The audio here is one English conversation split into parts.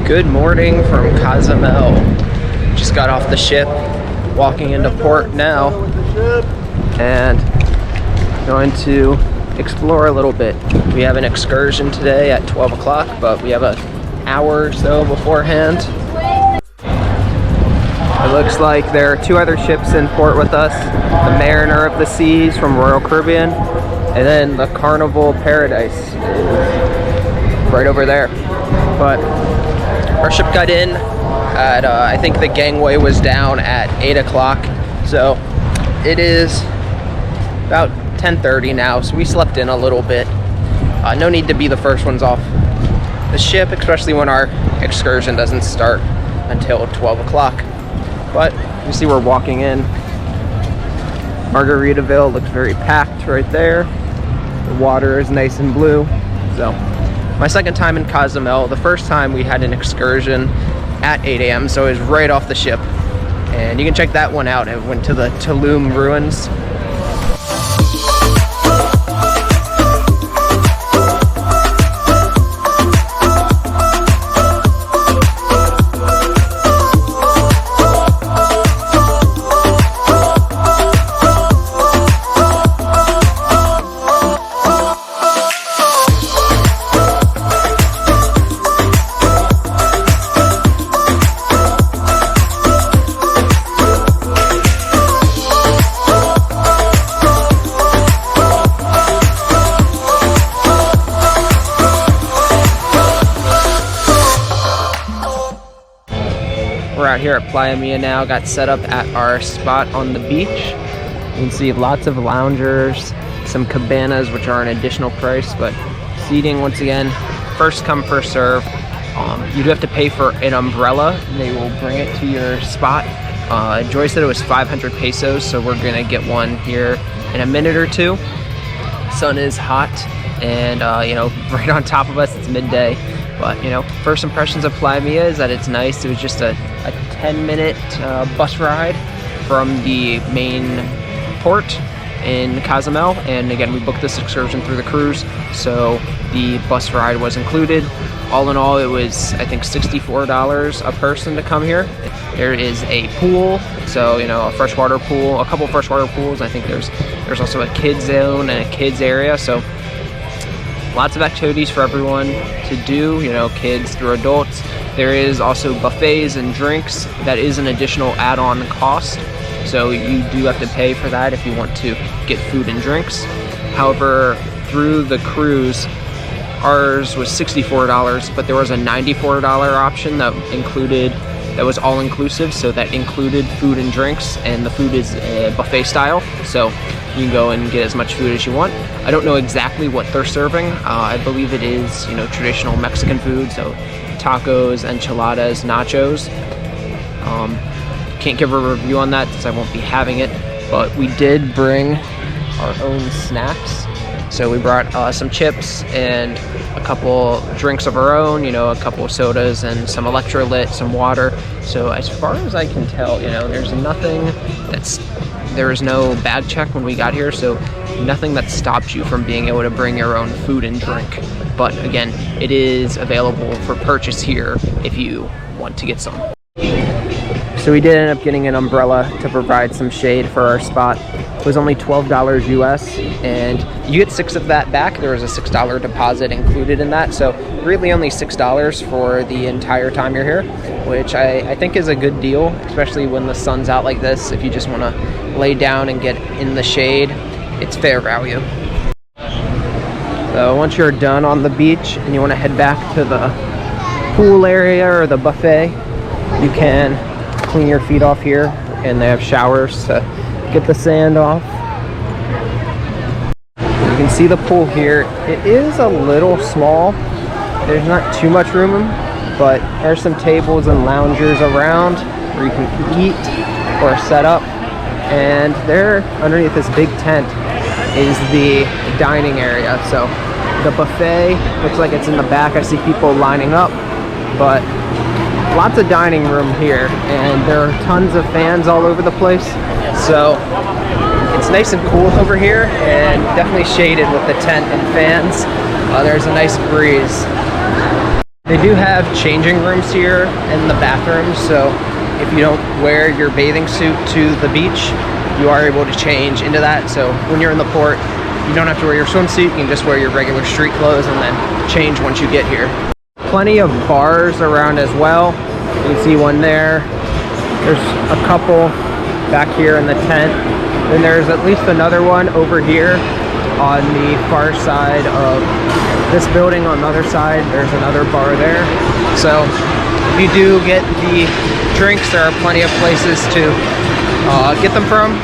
Good morning from Cozumel. Just got off the ship, walking into port now, and going to explore a little bit. We have an excursion today at 12 o'clock, but we have an hour or so beforehand. It looks like there are two other ships in port with us, the Mariner of the Seas from Royal Caribbean, and then the Carnival Paradise is right over there. But our ship got in at, I think the gangway was down at 8 o'clock. So it is about 10:30 now, so we slept in a little bit. No need to be the first ones off the ship, especially when our excursion doesn't start until 12 o'clock. But you see we're walking in. Margaritaville looks very packed right there. The water is nice and blue. So my second time in Cozumel. The first time we had an excursion at 8 a.m. so it was right off the ship. And you can check that one out. It went to the Tulum ruins. We're out here at Playa Mia now, got set up at our spot on the beach. You can see lots of loungers, some cabanas, which are an additional price, but seating, once again, first come, first serve. You do have to pay for an umbrella. They will bring it to your spot. Joy said it was 500 pesos, so we're gonna get one here in a minute or two. Sun is hot, and right on top of us, it's midday. But, first impressions of Playa Mia is that it's nice. It was just a 10-minute bus ride from the main port in Cozumel. And again, we booked this excursion through the cruise, so the bus ride was included. All in all, it was, I think, $64 a person to come here. There is a pool, so, a freshwater pool, a couple freshwater pools. I think there's also a kids zone and a kids area, so lots of activities for everyone to do, kids through adults. There is also buffets and drinks. That is an additional add-on cost, so you do have to pay for that if you want to get food and drinks. However, through the cruise, ours was $64, but there was a $94 option that was all-inclusive, so that included food and drinks, and the food is buffet style, so you can go and get as much food as you want. I don't know exactly what they're serving. I believe it is, traditional Mexican food, so tacos, enchiladas, nachos. Can't give a review on that since I won't be having it, but we did bring our own snacks. So we brought some chips and a couple drinks of our own, a couple of sodas and some electrolyte, some water. So as far as I can tell, there was no bag check when we got here, so nothing that stopped you from being able to bring your own food and drink. But again, it is available for purchase here if you want to get some. So we did end up getting an umbrella to provide some shade for our spot. It was only $12 US, and you get 6 of that back. There was a $6 deposit included in that, so really only $6 for the entire time you're here, which I think is a good deal, especially when the sun's out like this. If you just want to lay down and get in the shade, it's fair value. So once you're done on the beach and you want to head back to the pool area or the buffet, you can clean your feet off here, and they have showers to get the sand off. You can see the pool here. It is a little small. There's not too much room, but there's some tables and loungers around where you can eat or set up. And there, underneath this big tent, is the dining area. So the buffet looks like it's in the back. I see people lining up, but lots of dining room here, and there are tons of fans all over the place. So it's nice and cool over here, and definitely shaded with the tent and fans. There's a nice breeze. They do have changing rooms here in the bathrooms, so if you don't wear your bathing suit to the beach, you are able to change into that. So when you're in the port, you don't have to wear your swimsuit, you can just wear your regular street clothes and then change once you get here. Plenty of bars around as well. You can see one there. There's a couple back here in the tent. Then there's at least another one over here on the far side of this building. On the other side, there's another bar there. So if you do get the drinks, there are plenty of places to get them from.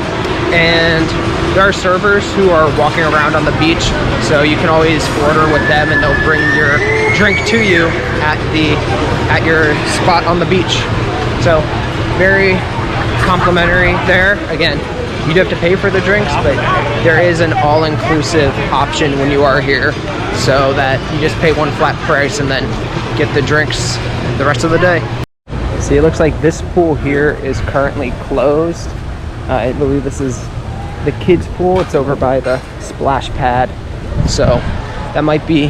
And there are servers who are walking around on the beach, so you can always order with them and they'll bring your drink to you at your spot on the beach. So very complimentary there. Again, you do have to pay for the drinks, but there is an all-inclusive option when you are here, so that you just pay one flat price and then get the drinks the rest of the day. See, it looks like this pool here is currently closed. I believe this is the kids pool. It's over by the splash pad, so that might be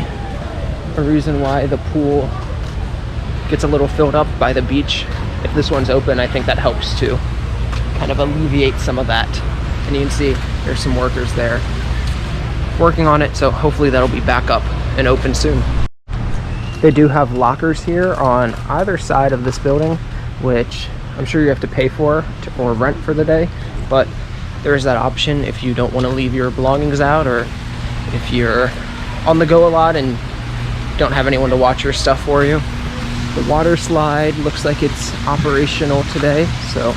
a reason why the pool gets a little filled up by the beach. If this one's open, I think that helps to kind of alleviate some of that. And you can see there's some workers there working on it, so hopefully that'll be back up and open soon. They do have lockers here on either side of this building, which I'm sure you have to pay for or rent for the day, but there is that option if you don't want to leave your belongings out, or if you're on the go a lot and don't have anyone to watch your stuff for you. The water slide looks like it's operational today, so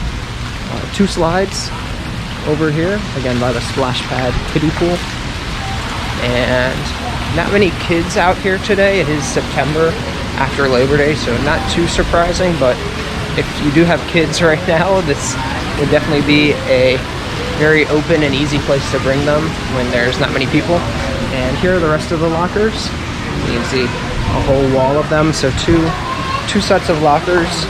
2 slides over here, again by the splash pad kiddie pool. And not many kids out here today. It is September after Labor Day, so not too surprising, but if you do have kids right now, this would definitely be a very open and easy place to bring them when there's not many people. And here are the rest of the lockers. You can see a whole wall of them, so two sets of lockers.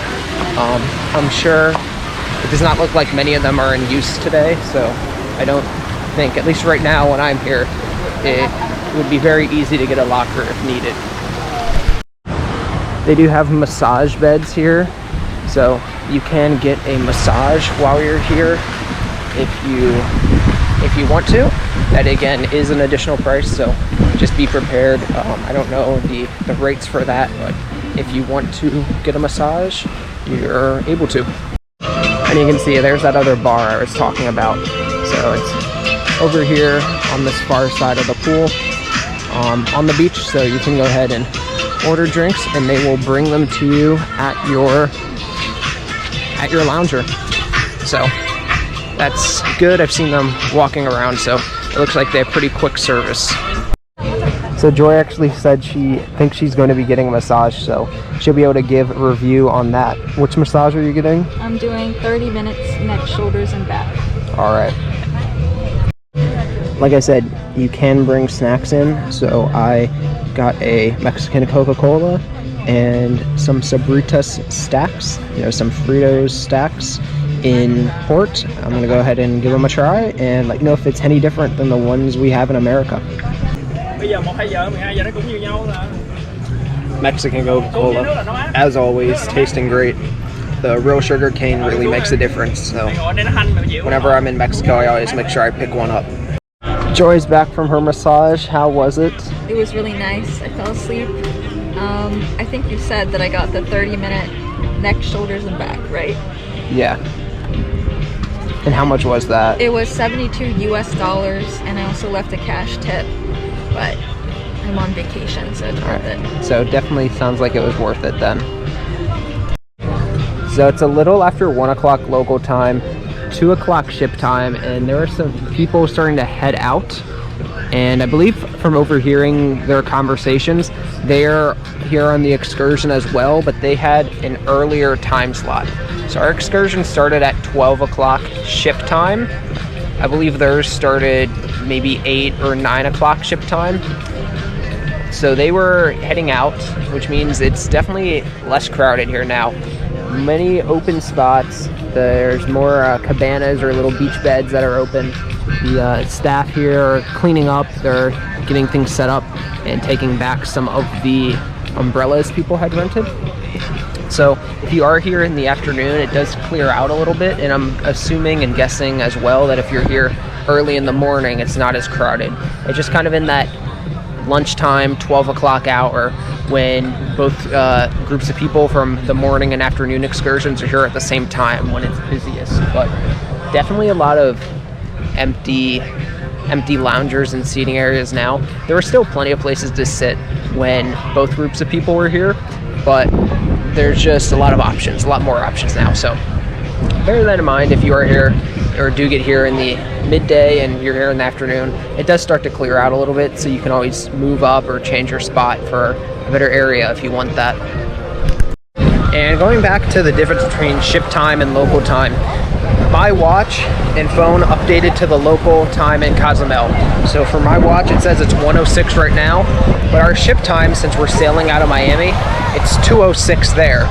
I'm sure it does not look like many of them are in use today, so I don't think, at least right now when I'm here, it would be very easy to get a locker if needed. They do have massage beds here, so you can get a massage while you're here if you want to. That again is an additional price, so just be prepared. I don't know the rates for that, but if you want to get a massage, you're able to. And you can see there's that other bar I was talking about. So it's over here on this far side of the pool, on the beach, so you can go ahead and order drinks and they will bring them to you at your lounger. So that's good. I've seen them walking around, so it looks like they have pretty quick service. So Joy actually said she thinks she's going to be getting a massage, so she'll be able to give a review on that. Which massage are you getting? I'm doing 30 minutes neck, shoulders, and back. All right. Like I said, you can bring snacks in, so I got a Mexican Coca-Cola and some Sabritas stacks, some Fritos stacks in port. I'm gonna go ahead and give them a try and let you know if it's any different than the ones we have in America. Mexican Coca-Cola, as always, tasting great. The real sugar cane really makes a difference, so whenever I'm in Mexico, I always make sure I pick one up. Joy's back from her massage. How was it? It was really nice. I fell asleep. I think you said that I got the 30-minute neck, shoulders, and back, right? Yeah. And how much was that? It was $72 US, and I also left a cash tip, but I'm on vacation, so it's worth it. So definitely sounds like it was worth it then. So it's a little after 1 o'clock local time, 2 o'clock ship time, and there are some people starting to head out. And I believe from overhearing their conversations, they're here on the excursion as well, but they had an earlier time slot. So our excursion started at 12 o'clock ship time. I believe theirs started maybe 8 or 9 o'clock ship time. So they were heading out, which means it's definitely less crowded here now. Many open spots. There's more cabanas or little beach beds that are open. The staff here are cleaning up. They're getting things set up and taking back some of the umbrellas people had rented. So if you are here in the afternoon, it does clear out a little bit, and I'm assuming and guessing as well that if you're here early in the morning, it's not as crowded. It's just kind of in that lunchtime, 12 o'clock hour, when both groups of people from the morning and afternoon excursions are here at the same time when it's busiest. But definitely a lot of empty loungers and seating areas now. There were still plenty of places to sit when both groups of people were here, but there's just a lot of options, a lot more options now. So bear that in mind if you are here or do get here in the midday and you're here in the afternoon. It does start to clear out a little bit, so you can always move up or change your spot for a better area if you want that. And going back to the difference between ship time and local time, my watch and phone updated to the local time in Cozumel. So for my watch, it says it's 1:06 right now, but our ship time, since we're sailing out of Miami, it's 2:06 there.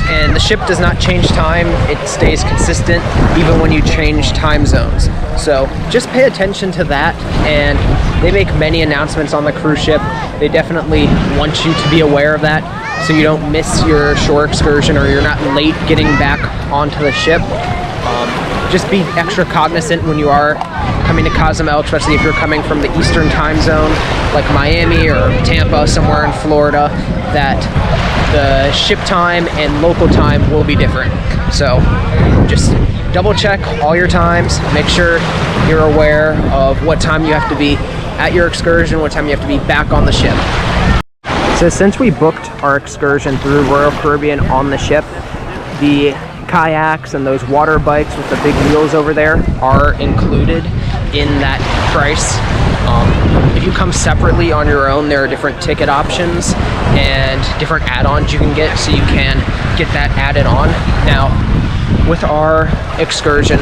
And the ship does not change time, it stays consistent even when you change time zones. So just pay attention to that, and they make many announcements on the cruise ship. They definitely want you to be aware of that so you don't miss your shore excursion or you're not late getting back onto the ship. Just be extra cognizant when you are coming to Cozumel, especially if you're coming from the Eastern time zone, like Miami or Tampa, somewhere in Florida, that the ship time and local time will be different. So just double check all your times, make sure you're aware of what time you have to be at your excursion, what time you have to be back on the ship. So since we booked our excursion through Royal Caribbean on the ship, the kayaks and those water bikes with the big wheels over there are included in that price. If you come separately on your own, there are different ticket options and different add-ons you can get, so you can get that added on. Now, with our excursion,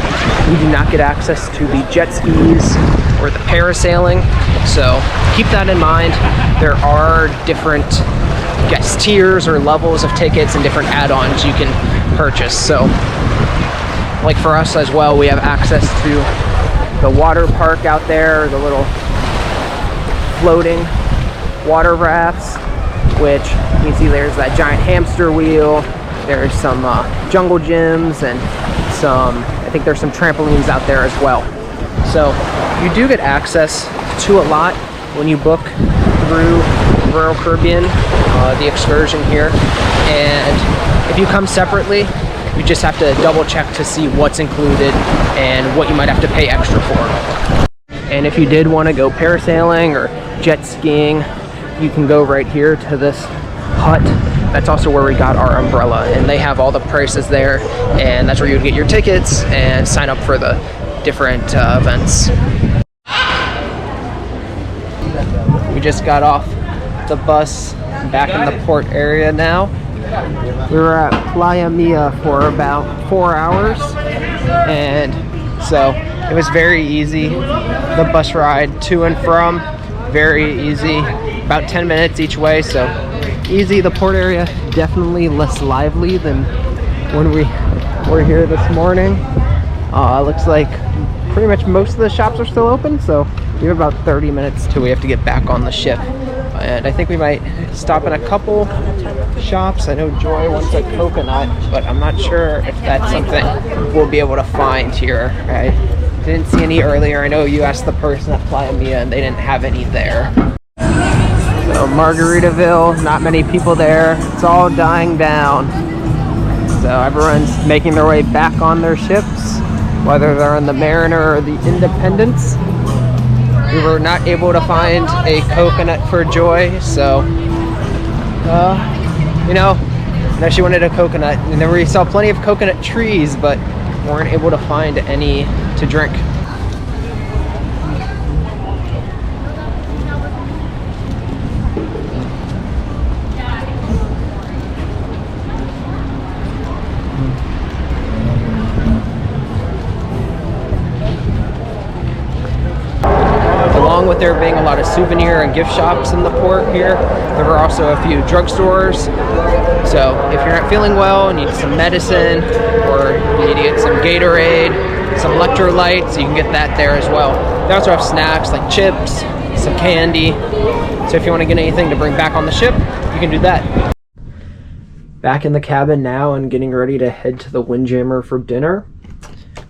we do not get access to the jet skis or the parasailing, so keep that in mind. There are different guest tiers or levels of tickets and different add-ons you can purchase. So like for us as well, we have access to the water park out there, the little floating water rafts, which you can see there's that giant hamster wheel. There's some jungle gyms and I think there's some trampolines out there as well. So you do get access to a lot when you book through Royal Caribbean, the excursion here. And if you come separately, you just have to double check to see what's included and what you might have to pay extra for. And if you did want to go parasailing or jet skiing, you can go right here to this hut. That's also where we got our umbrella, and they have all the prices there, and that's where you would get your tickets and sign up for the different events. We just got off the bus back in the port area now. We were at Playa Mia for about 4 hours, and so it was very easy. The bus ride to and from, very easy, about 10 minutes each way, so easy. The port area definitely less lively than when we were here this morning. Looks like pretty much most of the shops are still open, so we have about 30 minutes till we have to get back on the ship. And I think we might stop in a couple shops. I know Joy wants a coconut, but I'm not sure if that's something we'll be able to find here. I didn't see any earlier. I know you asked the person at Playa Mia and they didn't have any there. So Margaritaville, not many people there. It's all dying down. So everyone's making their way back on their ships, whether they're on the Mariner or the Independence. We were not able to find a coconut for Joy, so you know, she wanted a coconut, and then we saw plenty of coconut trees, but weren't able to find any to drink. Along with there being a lot of souvenir and gift shops in the port here, there were also a few drugstores. So if you're not feeling well and need some medicine, or you need to get some Gatorade, some electrolytes, you can get that there as well. They also have snacks like chips, some candy. So if you want to get anything to bring back on the ship, you can do that. Back in the cabin now and getting ready to head to the Windjammer for dinner.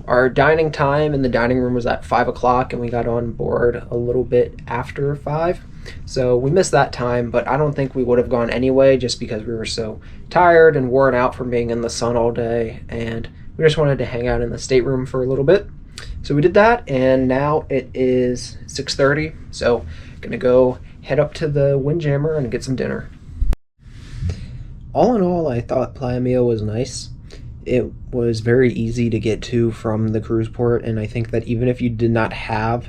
Our dining time in the dining room was at 5 o'clock, and we got on board a little bit after 5. So we missed that time, but I don't think we would have gone anyway, just because we were so tired and worn out from being in the sun all day, and we just wanted to hang out in the stateroom for a little bit. So we did that, and now it is 6:30, so gonna go head up to the Windjammer and get some dinner. All in all, I thought Playa Mia was nice. It was very easy to get to from the cruise port, and I think that even if you did not have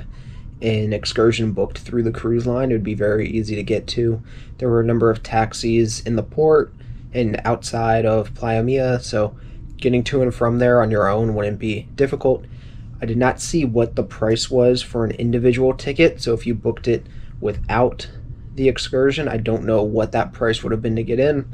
an excursion booked through the cruise line, it would be very easy to get to. There were a number of taxis in the port and outside of Playa Mia, so getting to and from there on your own wouldn't be difficult. I did not see what the price was for an individual ticket, so if you booked it without the excursion, I don't know what that price would have been to get in.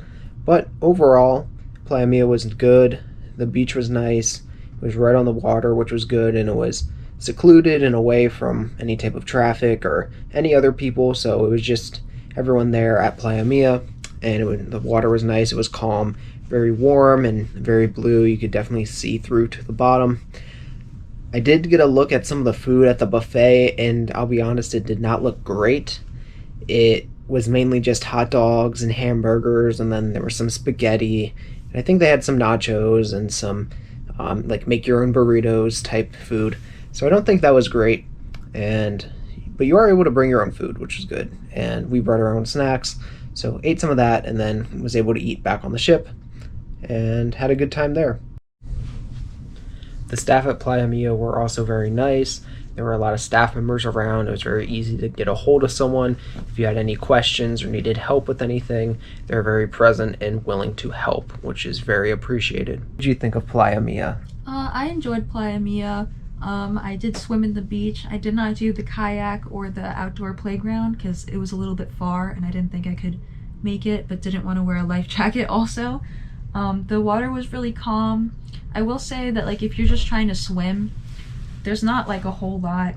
But overall, Playa Mia was good. The beach was nice. It was right on the water, which was good, and it was secluded and away from any type of traffic or any other people, so it was just everyone there at Playa Mia, and the water was nice. It was calm, very warm and very blue. You could definitely see through to the bottom. I did get a look at some of the food at the buffet, and I'll be honest, it did not look great. It was mainly just hot dogs and hamburgers, and then there was some spaghetti, and I think they had some nachos and some like make your own burritos type food. So I don't think that was great, but you are able to bring your own food, which is good, and we brought our own snacks, so ate some of that and then was able to eat back on the ship and had a good time there. The staff at Playa Mia were also very nice. There were a lot of staff members around. It was very easy to get a hold of someone. If you had any questions or needed help with anything, they're very present and willing to help, which is very appreciated. What did you think of Playa Mia? I enjoyed Playa Mia. I did swim in the beach. I did not do the kayak or the outdoor playground because it was a little bit far and I didn't think I could make it, but didn't want to wear a life jacket also. The water was really calm. I will say that like if you're just trying to swim, there's not like a whole lot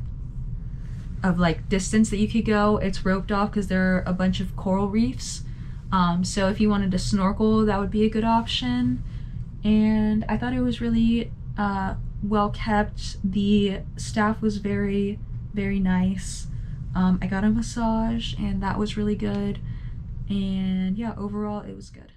of like distance that you could go. It's roped off because there are a bunch of coral reefs. So if you wanted to snorkel, that would be a good option. And I thought it was really well kept. The staff was very, very nice. I got a massage and that was really good. And yeah, overall it was good.